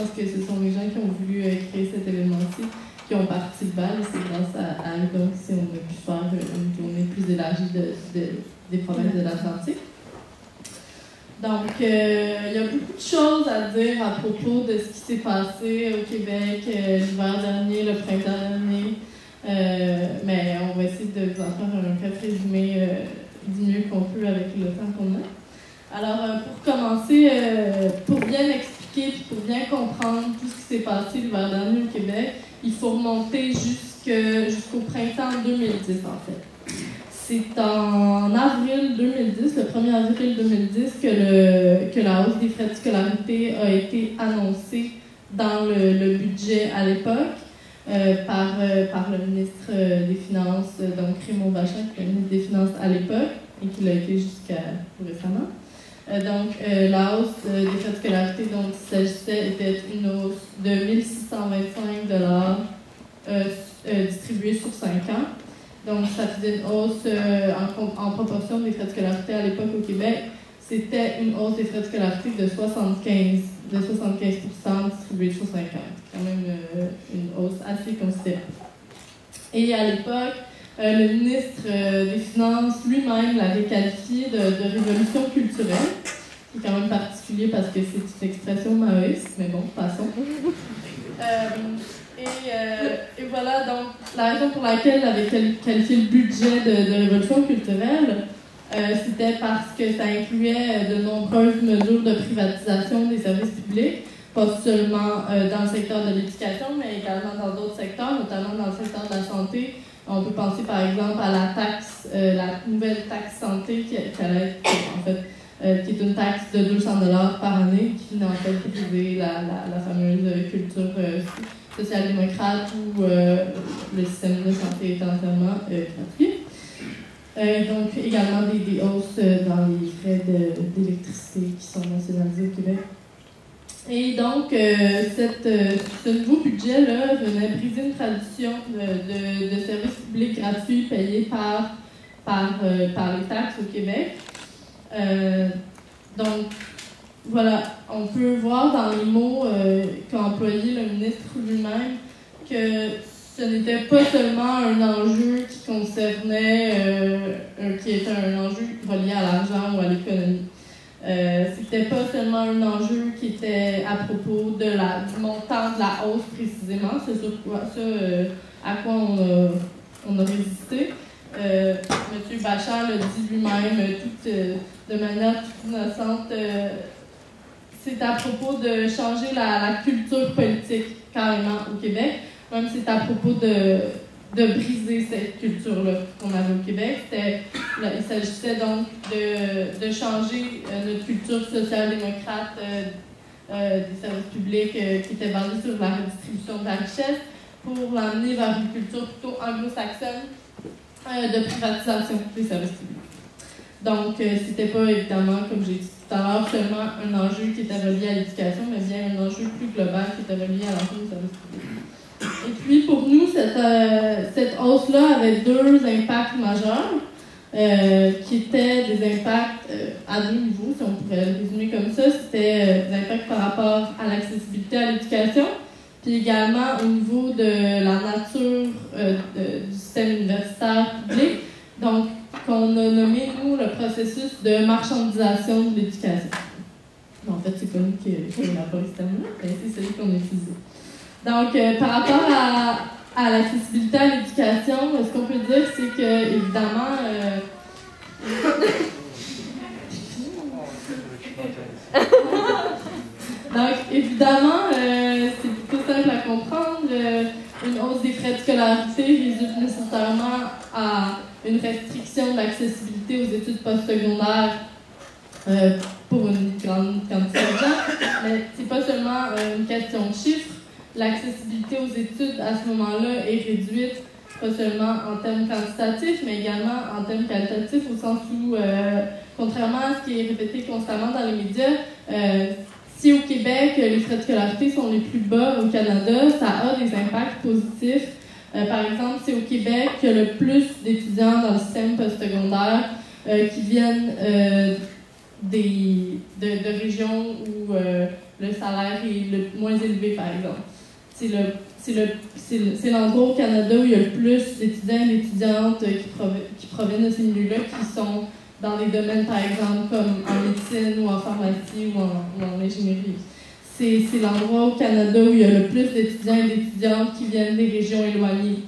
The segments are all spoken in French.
pense que ce sont les gens qui ont voulu créer cet événement-ci qui ont parti le bal. C'est grâce à eux donc si on a pu faire une journée plus élargie des provinces de l'Atlantique. Donc, il y a beaucoup de choses à dire à propos de ce qui s'est passé au Québec l'hiver dernier, le printemps dernier. Mais on va essayer de vous en faire un bref résumé du mieux qu'on peut avec le temps qu'on a. Alors, pour commencer, pour bien expliquer et pour bien comprendre tout ce qui s'est passé l'hiver dernier au Québec, il faut remonter jusqu'au printemps 2010, en fait. C'est en avril 2010, le 1er avril 2010, que la hausse des frais de scolarité a été annoncée dans le budget à l'époque par le ministre des Finances, donc Raymond Bachand, qui était le ministre des Finances à l'époque et qui l'a été jusqu'à tout récemment. La hausse des frais de scolarité dont il s'agissait était une hausse de 1 625 $ distribuée sur 5 ans. Donc, ça faisait une hausse en proportion des frais de scolarité à l'époque au Québec. C'était une hausse des frais de scolarité de 75% distribuée sur 5 ans. C'est quand même une hausse assez considérable. Et à l'époque, le ministre des Finances lui-même l'avait qualifié de révolution culturelle, qui est quand même particulier parce que c'est une expression maoïste, mais bon, passons. Et voilà, donc, la raison pour laquelle il avait qualifié le budget de révolution culturelle, c'était parce que ça incluait de nombreuses mesures de privatisation des services publics, pas seulement dans le secteur de l'éducation, mais également dans d'autres secteurs, notamment dans le secteur de la santé. On peut penser par exemple à la taxe, la nouvelle taxe santé qui allait être, en fait, qui est une taxe de 200 $ par année, qui n'a en fait brisé la fameuse culture social-démocrate où le système de santé est entièrement gratuit. Donc, également des hausses dans les frais d'électricité qui sont nationalisés au Québec. Et donc, ce nouveau budget-là venait briser une tradition de services publics gratuits payés par les taxes au Québec. Donc, voilà, on peut voir dans les mots qu'a employé le ministre lui-même que ce n'était pas seulement un enjeu qui concernait, qui était un enjeu relié à l'argent ou à l'économie. C'était pas seulement un enjeu qui était à propos du montant de la hausse précisément, c'est sur quoi, à quoi on a résisté. M. Bachand l'a dit lui-même de manière toute innocente. C'est à propos de changer la culture politique carrément au Québec, même si c'est à propos de briser cette culture-là qu'on avait au Québec. Il s'agissait donc de changer notre culture social-démocrate des services publics qui était basée sur la redistribution de la richesse pour l'amener vers une culture plutôt anglo-saxonne de privatisation des services publics. Donc, c'était pas évidemment, comme j'ai dit tout à l'heure, seulement un enjeu qui était relié à l'éducation, mais bien un enjeu plus global qui était relié à l'ensemble des services publics. Et puis, pour nous, cette hausse-là avait deux impacts majeurs, qui étaient des impacts à deux niveaux, si on pourrait le résumer comme ça. C'était des impacts par rapport à l'accessibilité à l'éducation, puis également au niveau de la nature du système universitaire public, donc qu'on a nommé, nous, le processus de marchandisation de l'éducation. Bon, en fait, c'est pas nous qui n'a pas ce terme-là, mais c'est celui qu'on a utilisé. Donc, par rapport à l'accessibilité à l'éducation, ce qu'on peut dire, c'est que, évidemment, donc, évidemment, c'est plutôt simple à comprendre. Une hausse des frais de scolarité résulte nécessairement à une restriction de l'accessibilité aux études postsecondaires pour une grande quantité de gens. Mais c'est pas seulement une question de chiffres. L'accessibilité aux études à ce moment-là est réduite, pas seulement en termes quantitatifs, mais également en termes qualitatifs, au sens où, contrairement à ce qui est répété constamment dans les médias, si au Québec, les frais de scolarité sont les plus bas au Canada, ça a des impacts positifs. Par exemple, c'est au Québec qu'il y a le plus d'étudiants dans le système postsecondaire qui viennent de régions où le salaire est le moins élevé, par exemple. C'est l'endroit au Canada où il y a le plus d'étudiants et d'étudiantes qui proviennent de ces milieux-là, qui sont dans des domaines, par exemple, comme en médecine ou en pharmacie ou en ingénierie. C'est l'endroit au Canada où il y a le plus d'étudiants et d'étudiantes qui viennent des régions éloignées.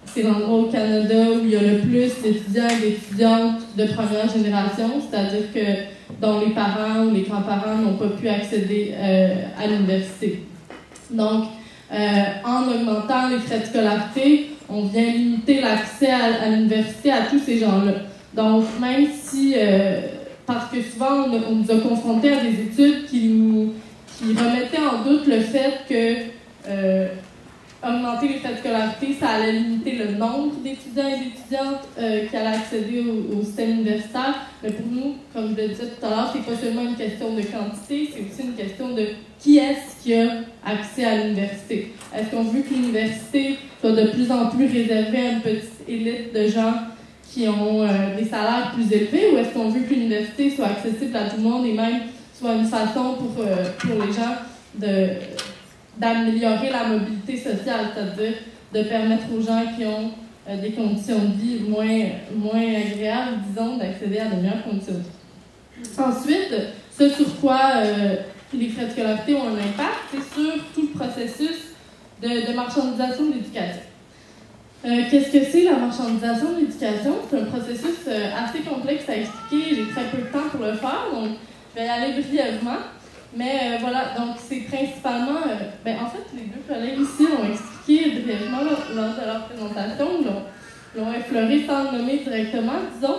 C'est l'endroit au Canada où il y a le plus d'étudiants et d'étudiantes de première génération, c'est-à-dire dont les parents ou les grands-parents n'ont pas pu accéder à l'université. Donc, en augmentant les frais de scolarité, on vient limiter l'accès à l'université à tous ces gens-là. Donc, même si, parce que souvent, on nous a confrontés à des études qui remettaient en doute le fait que augmenter les frais de scolarité, ça allait limiter le nombre d'étudiants et d'étudiantes qui allaient accéder au système universitaire. Mais pour nous, comme je le disais tout à l'heure, c'est pas seulement une question de quantité, c'est aussi une question de qui est-ce qui a accès à l'université. Est-ce qu'on veut que l'université soit de plus en plus réservée à une petite élite de gens qui ont des salaires plus élevés, ou est-ce qu'on veut que l'université soit accessible à tout le monde et même soit une façon pour les gens d'améliorer la mobilité sociale, c'est-à-dire de permettre aux gens qui ont des conditions de vie moins agréables, disons, d'accéder à de meilleures conditions de vie. Ensuite, ce sur quoi les frais de scolarité ont un impact, c'est sur tout le processus de marchandisation de l'éducation. Qu'est-ce que c'est la marchandisation de l'éducation? C'est un processus assez complexe à expliquer. J'ai très peu de temps pour le faire, donc je vais y aller brièvement. Mais voilà, donc c'est principalement... en fait, les deux collègues ici ont expliqué brièvement lors de leur présentation, l'ont effleuré sans le nommer directement, disons.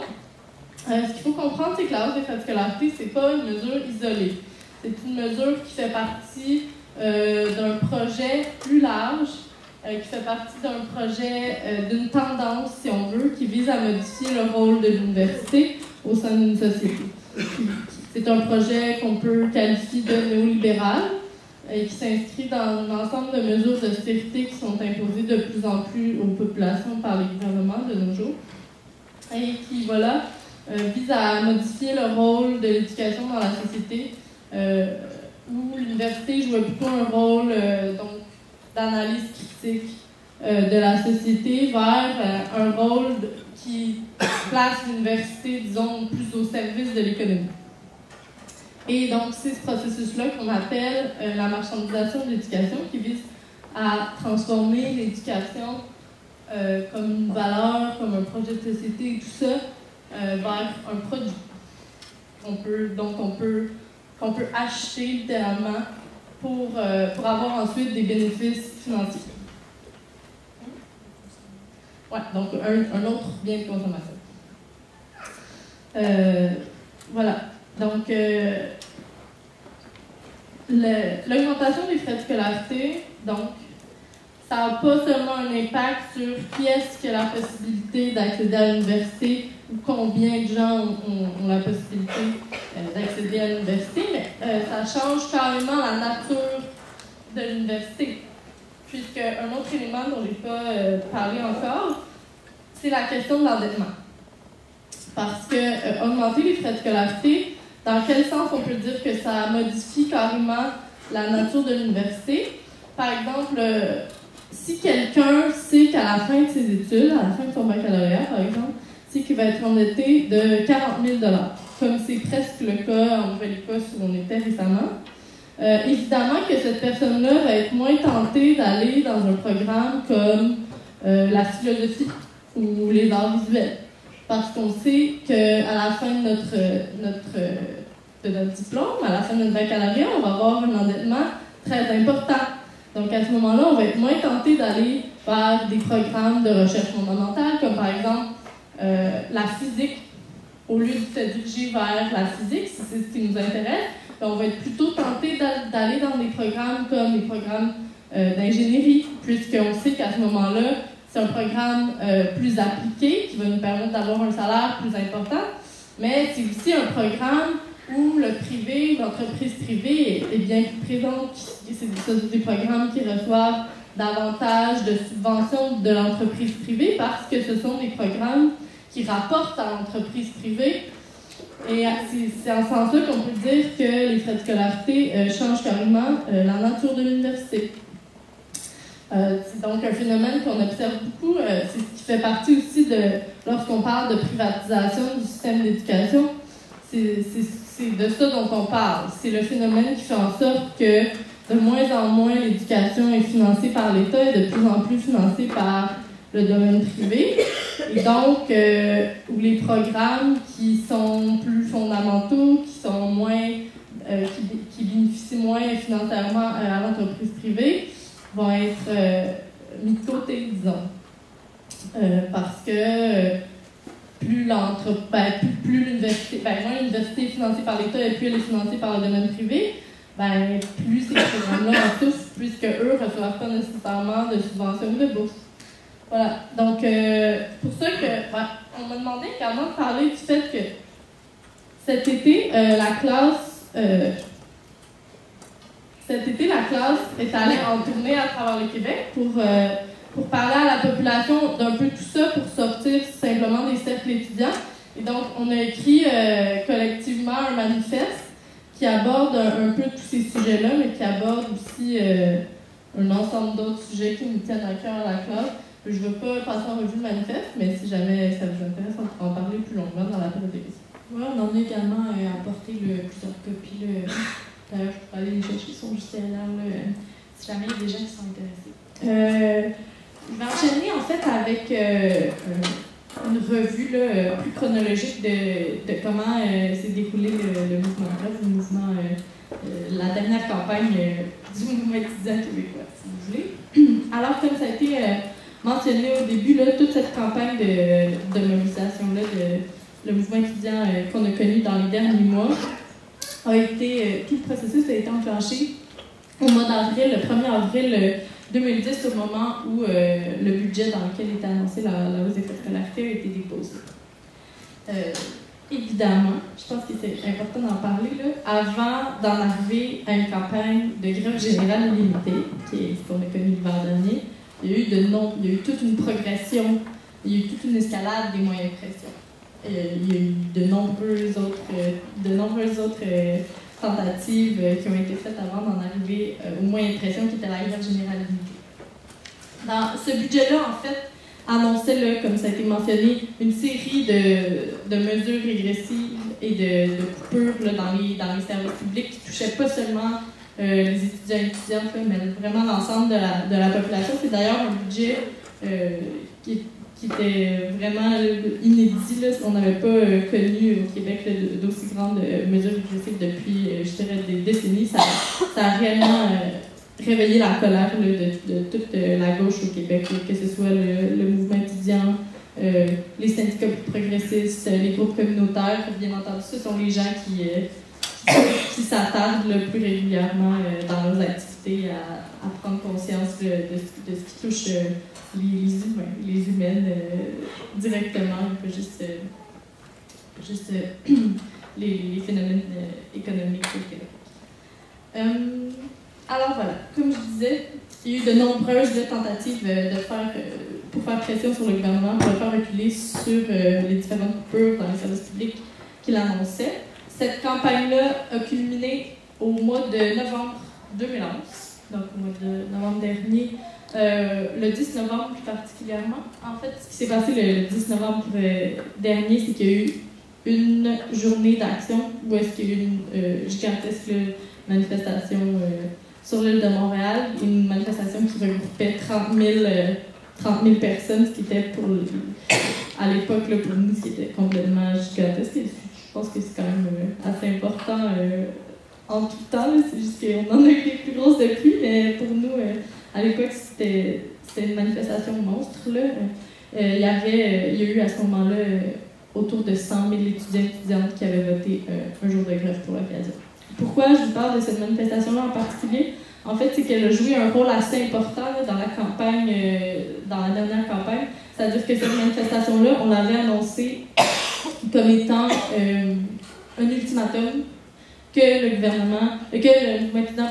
Ce qu'il faut comprendre, c'est que la hausse des frais de scolarité, c'est pas une mesure isolée. C'est une mesure qui fait partie d'un projet plus large, qui fait partie d'un projet, d'une tendance, si on veut, qui vise à modifier le rôle de l'université au sein d'une société. C'est un projet qu'on peut qualifier de néolibéral et qui s'inscrit dans un ensemble de mesures d'austérité qui sont imposées de plus en plus aux populations par les gouvernements de nos jours et qui, voilà, vise à modifier le rôle de l'éducation dans la société où l'université jouait plutôt un rôle d'analyse critique de la société vers un rôle qui place l'université, disons, plus au service de l'économie. Et donc, c'est ce processus-là qu'on appelle la marchandisation de l'éducation, qui vise à transformer l'éducation comme une valeur, comme un projet de société et tout ça, vers un produit qu'on peut acheter littéralement pour avoir ensuite des bénéfices financiers. Ouais, donc un autre bien de consommation. Voilà. Donc, l'augmentation des frais de scolarité, donc, ça n'a pas seulement un impact sur qui est-ce qui a la possibilité d'accéder à l'université ou combien de gens ont la possibilité d'accéder à l'université, mais ça change carrément la nature de l'université. Puisque un autre élément dont je n'ai pas parlé encore, c'est la question de l'endettement. Parce que augmenter les frais de scolarité, dans quel sens on peut dire que ça modifie carrément la nature de l'université? Par exemple, si quelqu'un sait qu'à la fin de ses études, à la fin de son baccalauréat, par exemple, c'est qu'il va être endetté de 40 000 $, comme c'est presque le cas en Nouvelle-Écosse où on était récemment, évidemment que cette personne-là va être moins tentée d'aller dans un programme comme la philosophie ou les arts visuels. Parce qu'on sait qu'à la fin de notre diplôme, à la fin de notre baccalauréat, on va avoir un endettement très important. Donc à ce moment-là, on va être moins tenté d'aller vers des programmes de recherche fondamentale, comme par exemple la physique. Au lieu de se diriger vers la physique, si c'est ce qui nous intéresse, on va être plutôt tenté d'aller dans des programmes comme les programmes d'ingénierie, puisqu'on sait qu'à ce moment-là, c'est un programme plus appliqué qui va nous permettre d'avoir un salaire plus important, mais c'est aussi un programme où le privé, l'entreprise privée est bien plus présente. C'est des programmes qui reçoivent davantage de subventions de l'entreprise privée parce que ce sont des programmes qui rapportent à l'entreprise privée Et c'est en ce sens-là qu'on peut dire que les frais de scolarité changent carrément la nature de l'université. C'est donc un phénomène qu'on observe beaucoup. C'est ce qui fait partie aussi de, lorsqu'on parle de privatisation du système d'éducation, c'est de ça dont on parle. C'est le phénomène qui fait en sorte que de moins en moins l'éducation est financée par l'État et de plus en plus financée par le domaine privé. Et donc, où les programmes qui sont plus fondamentaux, qui sont moins, qui bénéficient moins financièrement à l'entreprise privée, vont être mis de côté, disons. Parce que plus l'université, moins l'université est financée par l'État et plus elle est financée par le domaine privé, plus ces programmes-là en souffrent, puisque eux ne reçoivent pas nécessairement de subventions ou de bourses. Voilà. Donc, pour ça que on m'a demandé également de parler du fait que cet été, la classe est allée en tournée à travers le Québec pour parler à la population d'un peu tout ça, pour sortir simplement des cercles étudiants. Et donc, on a écrit collectivement un manifeste qui aborde un peu tous ces sujets-là, mais qui aborde aussi un ensemble d'autres sujets qui nous tiennent à cœur à la classe. Je ne veux pas passer en revue le manifeste, mais si jamais ça vous intéresse, on pourra en parler plus longuement dans la période des questions. Oui, on en a également apporté plusieurs copies. D'ailleurs, je pourrais aller les chercher sur le GCLR si jamais il y a des gens qui sont intéressés. Je vais enchaîner en fait avec une revue plus chronologique de comment s'est déroulé le mouvement grève, la dernière campagne du mouvement étudiant québécois, si vous voulez. Alors, comme ça a été mentionné au début, toute cette campagne de mobilisation-là, le mouvement étudiant qu'on a connu dans les derniers mois, tout le processus a été enclenché au mois d'avril, le 1er avril 2010, au moment où le budget dans lequel était annoncé la hausse des frais de scolarité a été déposé. Évidemment, je pense que c'est important d'en parler, avant d'en arriver à une campagne de grève générale illimitée, qui est ce qu'on a connu l'hiver dernier, il y a eu toute une progression, il y a eu toute une escalade des moyens de pression. Il y a eu de nombreuses autres tentatives qui ont été faites avant d'en arriver aux moyens de pression qui était la grève générale illimitée. Dans ce budget-là, en fait, annonçait, comme ça a été mentionné, une série de mesures régressives et de coupures dans les services publics qui touchaient pas seulement les étudiants et étudiantes, mais vraiment l'ensemble de la population. C'est d'ailleurs un budget qui était vraiment inédit. On n'avait pas connu au Québec d'aussi grandes mesures régressives depuis, je dirais, des décennies. Ça a réellement réveillé la colère de toute la gauche au Québec, que ce soit le mouvement étudiant, les syndicats plus progressistes, les groupes communautaires. Bien entendu, ce sont les gens qui s'attardent le plus régulièrement dans leurs activités à prendre conscience de ce qui touche les humaines directement, pas juste les phénomènes économiques au Québec. Alors voilà, comme je disais, il y a eu de nombreuses tentatives pour faire pression sur le gouvernement, pour le faire reculer sur les différentes coupures dans les services publics qu'il annonçait. Cette campagne-là a culminé au mois de novembre 2011, donc au mois de novembre dernier, le 10 novembre plus particulièrement. En fait, ce qui s'est passé le 10 novembre dernier, c'est qu'il y a eu une journée d'action où est-ce qu'il y a eu une gigantesque manifestation sur l'île de Montréal, une manifestation qui regroupait 30 000 personnes, ce qui était à l'époque, pour nous, ce qui était complètement gigantesque. Je pense que c'est quand même assez important en tout temps. C'est juste qu'on en a eu des plus grosses depuis, mais pour nous, à l'époque, c'était une manifestation monstre. Il y a eu à ce moment-là autour de 100 000 étudiants et étudiantes qui avaient voté un jour de grève pour l'occasion. Pourquoi je vous parle de cette manifestation-là en particulier? En fait, c'est qu'elle a joué un rôle assez important dans la campagne, dans la dernière campagne. C'est-à-dire que cette manifestation-là, on l'avait annoncée comme étant un ultimatum que le mouvement étudiant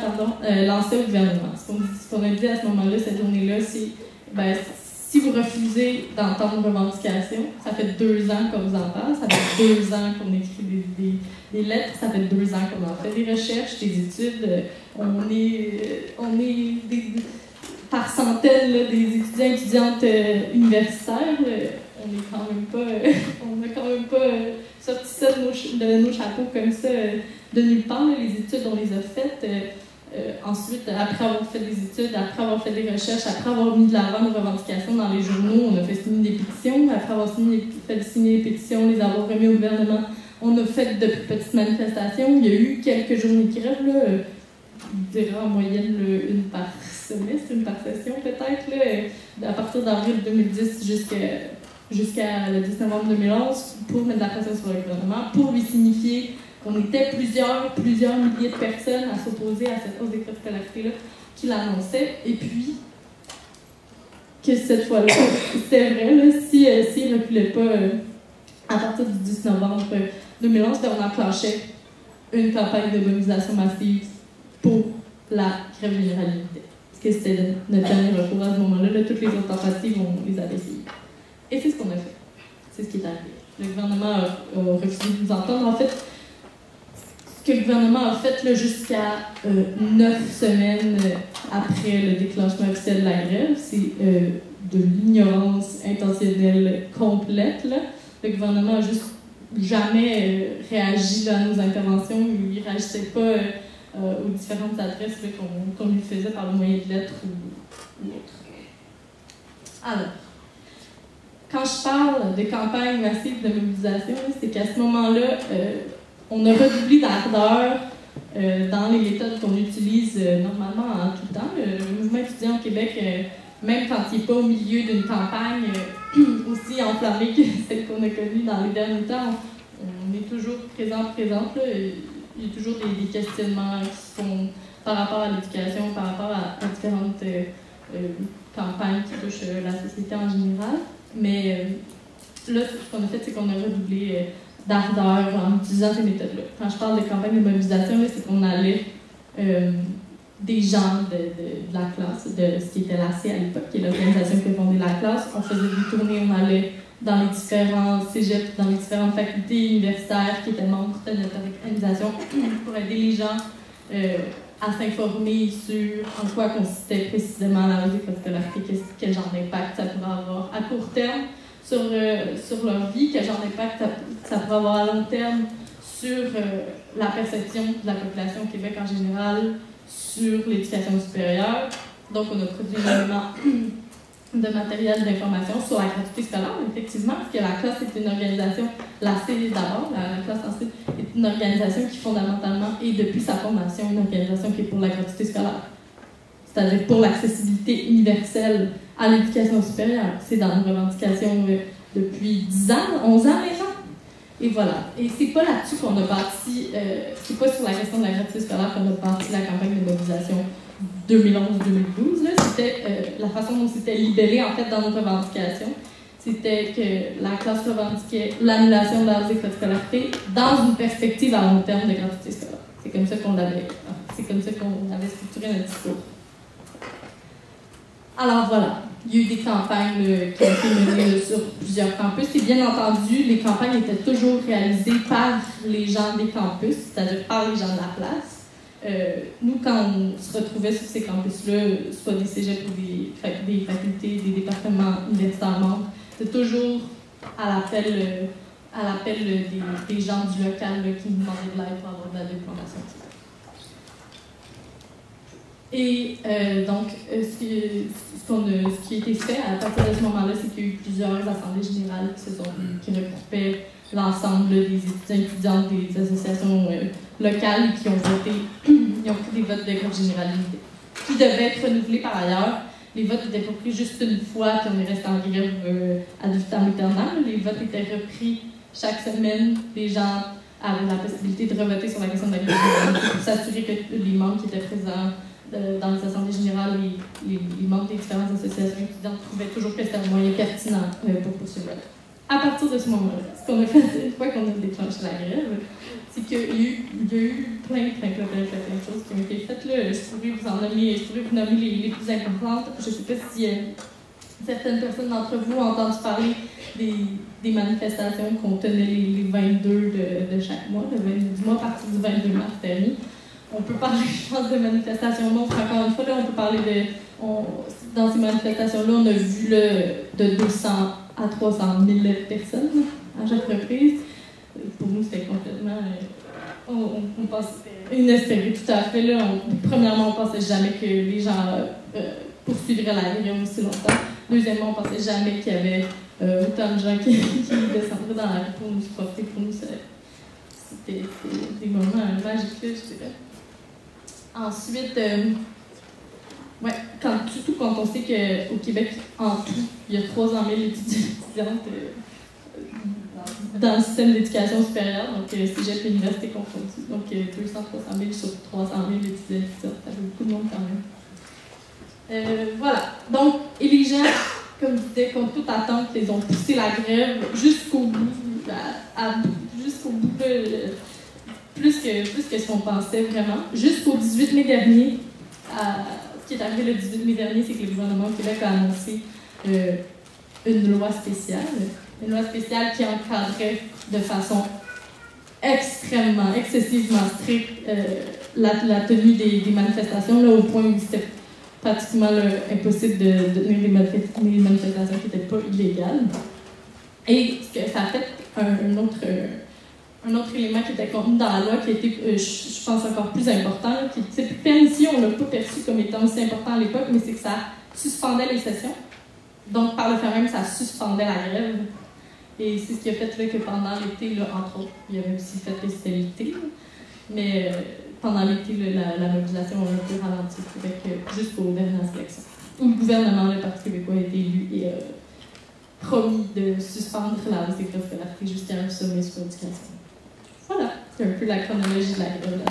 lançait au gouvernement. Ce qu'on a dit à ce moment-là, cette journée-là, c'est si vous refusez d'entendre vos revendications, ça fait 2 ans qu'on vous en parle, ça fait 2 ans qu'on écrit des lettres, ça fait 2 ans qu'on en fait des recherches, des études. On est par centaines là, des étudiants et étudiantes universitaires. On n'a quand même pas sorti ça de nos chapeaux comme ça de nulle part. Là. Les études, on les a faites. Ensuite, après avoir fait des études, après avoir fait des recherches, après avoir mis de l'avant nos revendications dans les journaux, on a fait signer des pétitions. Après avoir fait signer des pétitions, les avoir remis au gouvernement, on a fait de plus petites manifestations. Il y a eu quelques journées de grève, là, je dirais en moyenne une par semestre, une par session peut-être, là, à partir d'avril 2010 jusqu'à le 10 novembre 2011, pour mettre de la pression sur le gouvernement, pour lui signifier qu'on était plusieurs milliers de personnes à s'opposer à cette hausse des frais de scolarité-là qui l'annonçait. Et puis, que cette fois-là, c'était vrai, là, s'il ne reculait pas à partir du 10 novembre 2011, on enclenchait une campagne de mobilisation massive pour la grève générale. Parce que c'était notre dernier recours à ce moment-là. Là, toutes les autres tentatives, on les avait essayées. Et c'est ce qu'on a fait. C'est ce qui est arrivé. Le gouvernement a refusé de nous entendre. En fait, ce que le gouvernement a fait là, jusqu'à 9 semaines après le déclenchement officiel de la grève, c'est de l'ignorance intentionnelle complète. Là. Le gouvernement a juste jamais réagi là, à nos interventions. Il ne réagissait pas aux différentes adresses qu'on lui faisait par le moyen de lettres ou autre. Alors, quand je parle de campagne massive de mobilisation, c'est qu'à ce moment-là, on a redoublé d'ardeur dans les méthodes qu'on utilise normalement en tout temps. Le mouvement étudiant au Québec, même quand il n'est pas au milieu d'une campagne aussi enflammée que celle qu'on a connue dans les derniers temps, on est toujours présente. Là. Il y a toujours des questionnements qui se font par rapport à l'éducation, par rapport à différentes campagnes qui touchent la société en général. Mais là, ce qu'on a fait, c'est qu'on a redoublé d'ardeur en utilisant ces méthodes-là. Quand je parle de campagne de mobilisation, c'est qu'on allait des gens de la classe, de ce qui était l'AC à l'époque, qui est l'organisation qui a fondé la classe. On faisait des tournées, on allait dans les différents cégeps, dans les différentes facultés universitaires qui étaient membres de notre organisation pour aider les gens à s'informer sur en quoi consistait précisément la hausse des frais de scolarité, quel genre d'impact ça pourrait avoir à court terme sur leur vie, quel genre d'impact ça pourrait avoir à long terme sur la perception de la population au Québec en général, sur l'éducation supérieure. Donc, on a produit énormément de matériel d'information sur la gratuité scolaire, effectivement, parce que la classe est une organisation, la C d'abord, la classe en C est une organisation qui fondamentalement, et depuis sa formation, une organisation qui est pour la gratuité scolaire. C'est-à-dire pour l'accessibilité universelle à l'éducation supérieure. C'est dans nos revendications depuis 10 ans, 11 ans maintenant. Et voilà. Et c'est pas là-dessus qu'on a bâti, c'est pas sur la question de la gratuité scolaire qu'on a bâti la campagne de mobilisation 2011-2012, c'était la façon dont c'était libellé en fait dans nos revendications. C'était que la classe revendiquait l'annulation de la hausse des frais de scolarité dans une perspective à long terme de gratuité scolaire. C'est comme ça qu'on avait structuré notre discours. Alors voilà, il y a eu des campagnes qui ont été menées sur plusieurs campus et bien entendu, les campagnes étaient toujours réalisées par les gens des campus, c'est-à-dire par les gens de la place. Nous, quand on se retrouvait sur ces campus-là, soit des cégeps ou des facultés, des départements universitaires membres, c'était toujours à l'appel des gens du local qui nous demandaient de l'aide pour avoir de la documentation. Et donc, ce qui a été fait à partir de ce moment-là, c'est qu'il y a eu plusieurs assemblées générales qui regroupaient l'ensemble des étudiants des associations locales qui ont voté, ils ont pris des votes de grève générale limitée, qui devaient être renouvelés par ailleurs. Les votes n'étaient pas pris juste une fois, puis on est resté en grève ad vitam aeternam. Les votes étaient repris chaque semaine. Les gens avaient la possibilité de revoter sur la question de la grève générale pour s'assurer que les membres qui étaient présents dans les assemblées générales, les membres des différentes associations étudiantes trouvaient toujours que c'était un moyen pertinent pour poursuivre. À partir de ce moment-là, ce qu'on a fait une fois qu'on a déclenché la grève, c'est qu'il y a eu plein de choses qui ont été faites. Là. Je pourrais vous nommer les plus importantes. Je ne sais pas si certaines personnes d'entre vous ont entendu parler des manifestations qu'on tenait les 22 de chaque mois, du mois à partir du 22 mars dernier. On peut parler, je pense, de manifestations monstres. Encore une fois, là, on peut parler dans ces manifestations-là, on a vu de 200 à 300 000 personnes à chaque reprise. Pour nous, c'était complètement... on pense une hystérie, tout à fait. Là, premièrement, on ne pensait jamais que les gens poursuivraient la grève aussi longtemps. Deuxièmement, on ne pensait jamais qu'il y avait autant de gens qui descendraient dans la rue pour nous supporter. Pour nous, c'était des moments magiques, je dirais. Ensuite, surtout quand on sait qu'au Québec, en tout, il y a 300 000 étudiantes dans le système d'éducation supérieure, donc cégep et université confondus. Donc 200-300 000 sur 300 000 étudiants, ça fait beaucoup de monde quand même. Voilà. Donc, et les gens, comme je disais, contre toute attente, ils ont poussé la grève jusqu'au bout, jusqu'au bout, plus que ce qu'on pensait vraiment. Jusqu'au 18 mai dernier, ce qui est arrivé le 18 mai dernier, c'est que le gouvernement du Québec a annoncé une loi spéciale. Une loi spéciale qui encadrait de façon excessivement stricte la tenue des manifestations, là, au point où c'était pratiquement impossible de tenir des manifestations qui n'étaient pas illégales. Et ce que ça a fait un autre élément qui était contenu dans la loi, qui était, je pense, encore plus important, qui même si on ne l'a pas perçu comme étant aussi important à l'époque, mais c'est que ça suspendait les sessions. Donc, par le fait même, ça suspendait la grève. Et c'est ce qui a fait là, que pendant l'été, entre autres, il y avait aussi fait les stabilités, mais pendant l'été, la mobilisation a un peu ralenti au Québec jusqu'aux dernières élections, où le gouvernement, le Parti québécois, a été élu et promis de suspendre la hausse des classes scolarités jusqu'à un sommet sur l'éducation. Voilà, c'est un peu la chronologie de la grève.